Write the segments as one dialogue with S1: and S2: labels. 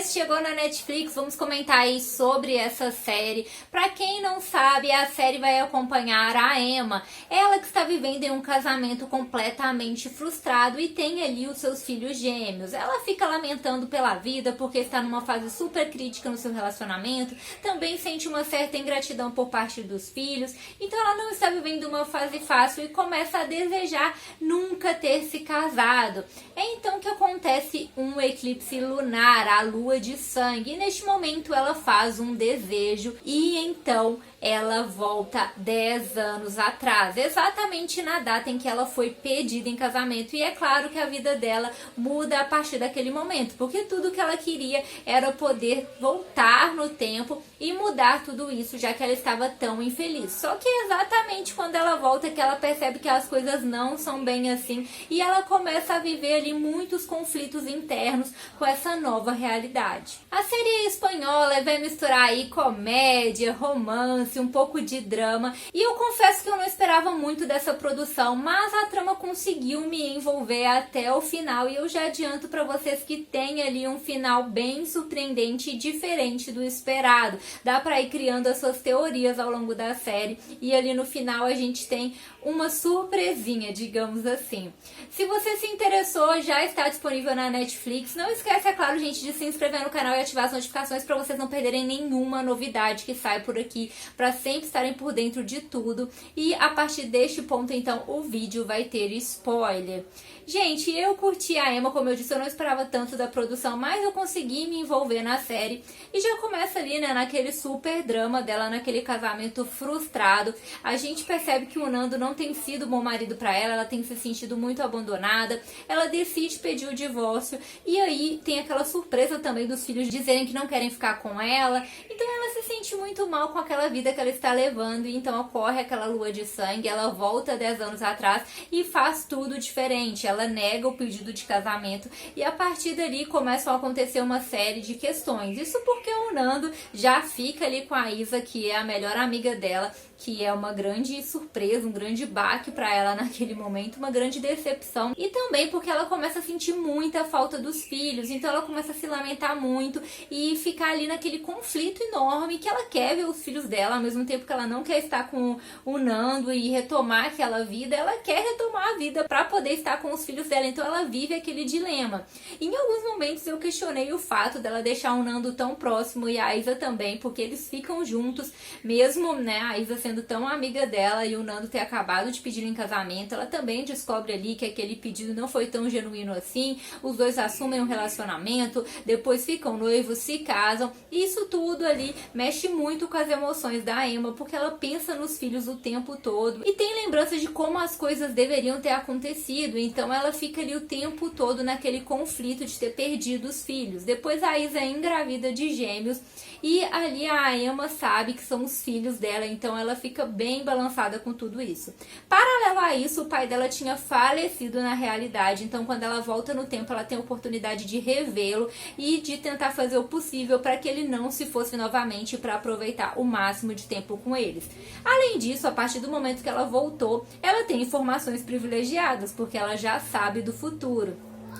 S1: Jess chegou na Netflix, vamos comentar aí sobre essa série. Pra quem não sabe, a série vai acompanhar a Emma, ela que está vivendo em um casamento completamente frustrado e tem ali os seus filhos gêmeos. Ela fica lamentando pela vida porque está numa fase super crítica no seu relacionamento, também sente uma certa ingratidão por parte dos filhos, então ela não está vivendo uma fase fácil e começa a desejar nunca ter se casado. É então que acontece um eclipse lunar, a lua de sangue, e neste momento ela faz um desejo e então ela volta 10 anos atrás, exatamente na data em que ela foi pedida em casamento, e é claro que a vida dela muda a partir daquele momento, porque tudo que ela queria era poder voltar no tempo e mudar tudo isso, já que ela estava tão infeliz. Só que é exatamente quando ela volta que ela percebe que as coisas não são bem assim, e ela começa a viver ali muitos conflitos internos com essa nova realidade. A série espanhola vai misturar aí comédia, romance, um pouco de drama, e eu confesso que eu não esperava muito dessa produção, mas a trama conseguiu me envolver até o final, e eu já adianto para vocês que tem ali um final bem surpreendente e diferente do esperado. Dá para ir criando as suas teorias ao longo da série, e ali no final a gente tem uma surpresinha, digamos assim. Se você se interessou, já está disponível na Netflix. Não esquece, é claro, gente, de se inscrever no canal e ativar as notificações para vocês não perderem nenhuma novidade que sai por aqui, para sempre estarem por dentro de tudo. E a partir deste ponto, então, o vídeo vai ter spoiler. Gente, eu curti a Emma, como eu disse, eu não esperava tanto da produção, mas eu consegui me envolver na série. E já começa ali, né, naquele super drama dela, naquele casamento frustrado. A gente percebe que o Nando não tem sido bom marido pra ela, ela tem se sentido muito abandonada. Ela decide pedir o divórcio, e aí tem aquela surpresa também dos filhos dizerem que não querem ficar com ela. Então ela se sente muito mal com aquela vida que ela está levando, e então ocorre aquela lua de sangue, ela volta 10 anos atrás e faz tudo diferente. Ela nega o pedido de casamento, e a partir dali começam a acontecer uma série de questões. Isso porque o Nando já fica ali com a Isa, que é a melhor amiga dela, que é uma grande surpresa, um grande baque pra ela naquele momento, uma grande decepção. E também porque ela começa a sentir muita falta dos filhos, então ela começa a se lamentar muito e ficar ali naquele conflito enorme, que ela quer ver os filhos dela, ao mesmo tempo que ela não quer estar com o Nando e retomar aquela vida, ela quer retomar a vida pra poder estar com os filhos dela, então ela vive aquele dilema. Em alguns momentos eu questionei o fato dela deixar o Nando tão próximo e a Isa também, porque eles ficam juntos, mesmo, né, a Isa sendo tão amiga dela e o Nando ter acabado de pedir em casamento. Ela também descobre ali que aquele pedido não foi tão genuíno assim, os dois assumem um relacionamento, depois ficam noivos, se casam, e isso tudo ali mexe muito com as emoções da Emma, porque ela pensa nos filhos o tempo todo e tem lembranças de como as coisas deveriam ter acontecido, então ela fica ali o tempo todo naquele conflito de ter perdido os filhos. Depois a Isa é engravida de gêmeos, e ali a Emma sabe que são os filhos dela, então ela fica bem balançada com tudo isso. Paralelo a isso, o pai dela tinha falecido na realidade, então quando ela volta no tempo, ela tem a oportunidade de revê-lo e de tentar fazer o possível para que ele não se fosse novamente, para aproveitar o máximo de tempo com eles. Além disso, a partir do momento que ela voltou, ela tem informações privilegiadas, porque ela já sabe do futuro.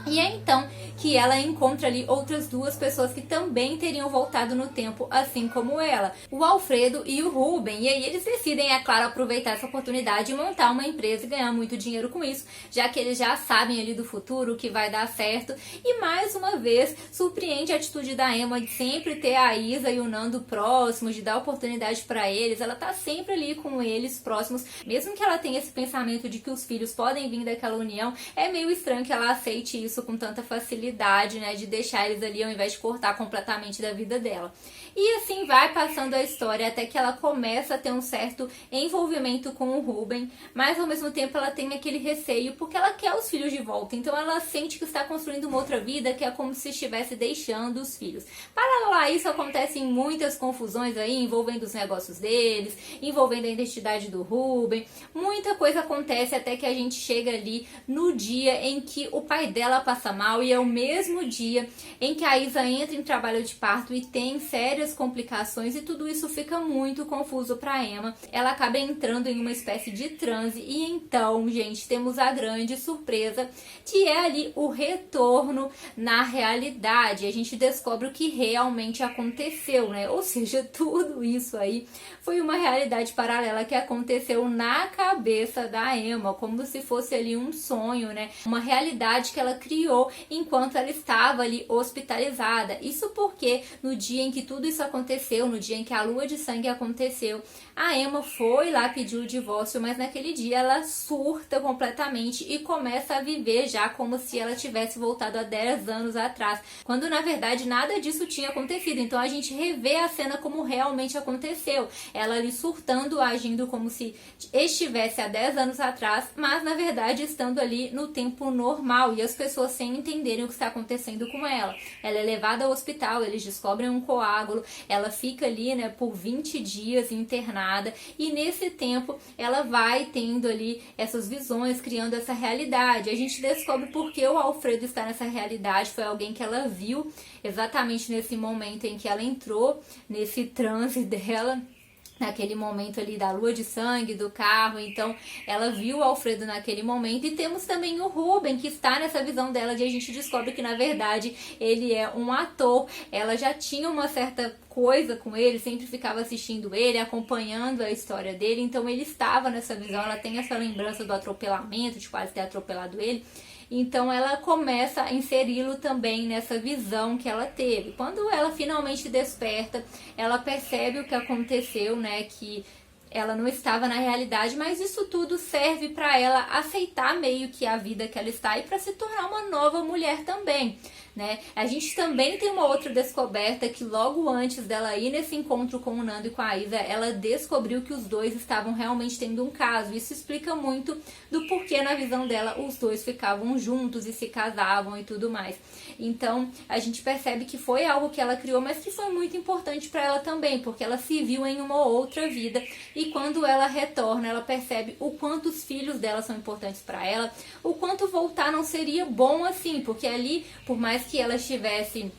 S1: E é então que ela encontra ali outras duas pessoas que também teriam voltado no tempo, assim como ela, o Alfredo e o Ruben. E aí eles decidem, é claro, aproveitar essa oportunidade e montar uma empresa e ganhar muito dinheiro com isso, já que eles já sabem ali do futuro, o que vai dar certo. E mais uma vez, surpreende a atitude da Emma de sempre ter a Isa e o Nando próximos, de dar oportunidade para eles. Ela tá sempre ali com eles próximos, mesmo que ela tenha esse pensamento de que os filhos podem vir daquela união. É meio estranho que ela aceite isso com tanta facilidade, né, de deixar eles ali ao invés de cortar completamente da vida dela. E assim vai passando a história até que ela começa a ter um certo envolvimento com o Ruben, mas ao mesmo tempo ela tem aquele receio porque ela quer os filhos de volta, então ela sente que está construindo uma outra vida, que é como se estivesse deixando os filhos. Paralelo a isso, acontecem muitas confusões aí envolvendo os negócios deles, envolvendo a identidade do Ruben, muita coisa acontece até que a gente chega ali no dia em que o pai dela ela passa mal e é o mesmo dia em que a Isa entra em trabalho de parto e tem sérias complicações e tudo isso fica muito confuso para Emma. Ela acaba entrando em uma espécie de transe e então, gente, temos a grande surpresa que é ali o retorno na realidade. A gente descobre o que realmente aconteceu, né? Ou seja, tudo isso aí foi uma realidade paralela que aconteceu na cabeça da Emma, como se fosse ali um sonho, né? Uma realidade que ela criou enquanto ela estava ali hospitalizada. Isso porque no dia em que tudo isso aconteceu, no dia em que a lua de sangue aconteceu, a Emma foi lá pedir o divórcio, mas naquele dia ela surta completamente e começa a viver já como se ela tivesse voltado há 10 anos atrás, quando na verdade nada disso tinha acontecido. Então a gente revê a cena como realmente aconteceu, ela ali surtando, agindo como se estivesse há 10 anos atrás, mas na verdade estando ali no tempo normal e as pessoas sem entenderem o que está acontecendo com ela. Ela é levada ao hospital, eles descobrem um coágulo, ela fica ali, né, por 20 dias internada e nesse tempo ela vai tendo ali essas visões, criando essa realidade. A gente descobre porque o Alfredo está nessa realidade, foi alguém que ela viu exatamente nesse momento em que ela entrou nesse transe dela, naquele momento ali da lua de sangue, do carro. Então ela viu o Alfredo naquele momento. E temos também o Ruben, que está nessa visão dela, e a gente descobre que na verdade ele é um ator. Ela já tinha uma certa coisa com ele, sempre ficava assistindo ele, acompanhando a história dele, então ele estava nessa visão. Ela tem essa lembrança do atropelamento, de quase ter atropelado ele. Então ela começa a inseri-lo também nessa visão que ela teve. Quando ela finalmente desperta, ela percebe o que aconteceu, né? Que ela não estava na realidade, mas isso tudo serve para ela aceitar meio que a vida que ela está e para se tornar uma nova mulher também, né? A gente também tem uma outra descoberta que logo antes dela ir nesse encontro com o Nando e com a Isa, ela descobriu que os dois estavam realmente tendo um caso. Isso explica muito do porquê na visão dela os dois ficavam juntos e se casavam e tudo mais. Então a gente percebe que foi algo que ela criou, mas que foi muito importante para ela também, porque ela se viu em uma outra vida. E quando ela retorna, ela percebe o quanto os filhos dela são importantes para ela, o quanto voltar não seria bom assim, porque ali, por mais que ela estivesse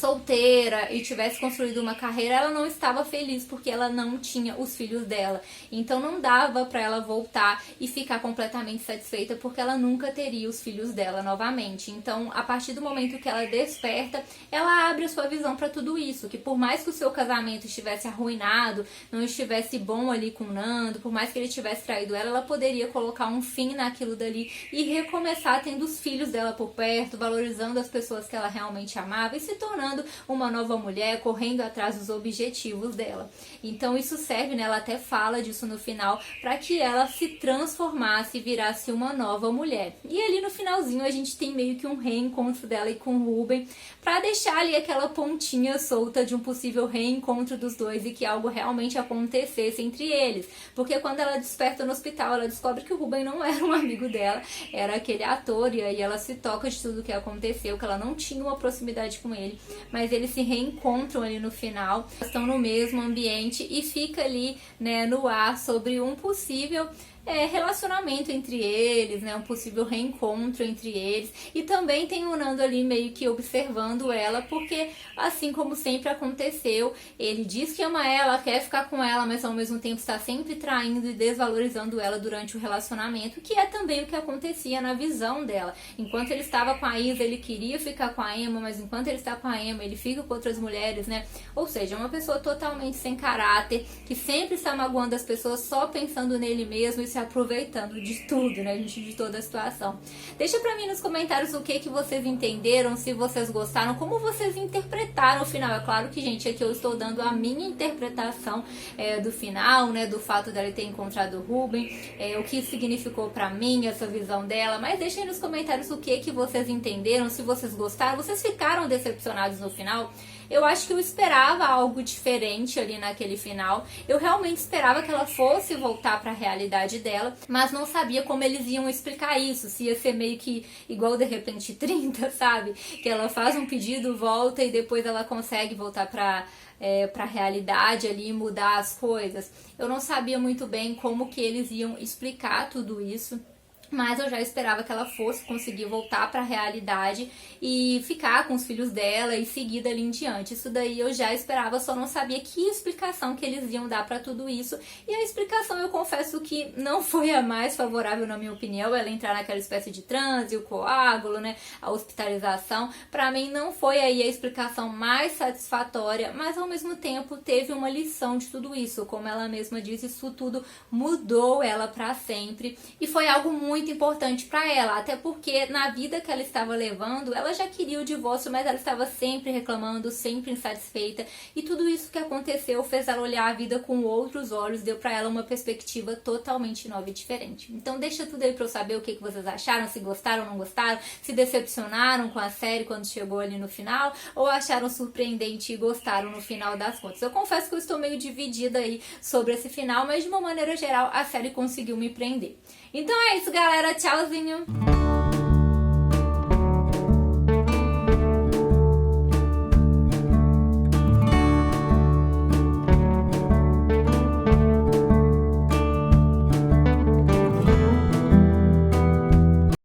S1: solteira e tivesse construído uma carreira, ela não estava feliz porque ela não tinha os filhos dela. Então não dava para ela voltar e ficar completamente satisfeita porque ela nunca teria os filhos dela novamente. Então, a partir do momento que ela desperta, ela abre a sua visão para tudo isso, que por mais que o seu casamento estivesse arruinado, não estivesse bom ali com o Nando, por mais que ele tivesse traído ela, ela poderia colocar um fim naquilo dali e recomeçar tendo os filhos dela por perto, valorizando as pessoas que ela realmente amava e se tornando uma nova mulher, correndo atrás dos objetivos dela. Então isso serve, né? Ela até fala disso no final, para que ela se transformasse e virasse uma nova mulher. E ali no finalzinho a gente tem meio que um reencontro dela e com o Ruben, para deixar ali aquela pontinha solta de um possível reencontro dos dois e que algo realmente acontecesse entre eles. Porque quando ela desperta no hospital, ela descobre que o Ruben não era um amigo dela, era aquele ator, e aí ela se toca de tudo que aconteceu, que ela não tinha uma proximidade com ele. Mas eles se reencontram ali no final, estão no mesmo ambiente e fica ali, né, no ar sobre um possível relacionamento entre eles, né, um possível reencontro entre eles. E também tem o Nando ali meio que observando ela, porque assim como sempre aconteceu, ele diz que ama ela, quer ficar com ela, mas ao mesmo tempo está sempre traindo e desvalorizando ela durante o relacionamento, que é também o que acontecia na visão dela. Enquanto ele estava com a Isa, ele queria ficar com a Emma, mas enquanto ele está com a Emma, ele fica com outras mulheres, né? Ou seja, uma pessoa totalmente sem caráter, que sempre está magoando as pessoas só pensando nele mesmo e se aproveitando de tudo, né, gente, de toda a situação. Deixa pra mim nos comentários o que vocês entenderam, se vocês gostaram, como vocês interpretaram o final. É claro que, gente, aqui eu estou dando a minha interpretação do final, né, do fato dela ter encontrado o Ruben, o que significou pra mim essa visão dela, mas deixem nos comentários o que vocês entenderam, se vocês gostaram, vocês ficaram decepcionados no final. Eu acho que eu esperava algo diferente ali naquele final. Eu realmente esperava que ela fosse voltar para a realidade dela, mas não sabia como eles iam explicar isso. Se ia ser meio que igual De Repente 30, sabe? Que ela faz um pedido, volta e depois ela consegue voltar para a realidade ali, mudar as coisas. Eu não sabia muito bem como que eles iam explicar tudo isso. Mas eu já esperava que ela fosse conseguir voltar para a realidade e ficar com os filhos dela e seguir dali em diante. Isso daí eu já esperava, só não sabia que explicação que eles iam dar para tudo isso. E a explicação, eu confesso que não foi a mais favorável, na minha opinião. Ela entrar naquela espécie de transe, o coágulo, né, a hospitalização. Para mim não foi aí a explicação mais satisfatória, mas ao mesmo tempo teve uma lição de tudo isso. Como ela mesma disse, isso tudo mudou ela para sempre e foi algo muito importante para ela, até porque na vida que ela estava levando, ela já queria o divórcio, mas ela estava sempre reclamando, sempre insatisfeita, e tudo isso que aconteceu fez ela olhar a vida com outros olhos, deu para ela uma perspectiva totalmente nova e diferente. Então deixa tudo aí para eu saber o que vocês acharam, se gostaram ou não gostaram, se decepcionaram com a série quando chegou ali no final, ou acharam surpreendente e gostaram no final das contas. Eu confesso que eu estou meio dividida aí sobre esse final, mas de uma maneira geral a série conseguiu me prender. Então é isso, galera. Tchauzinho!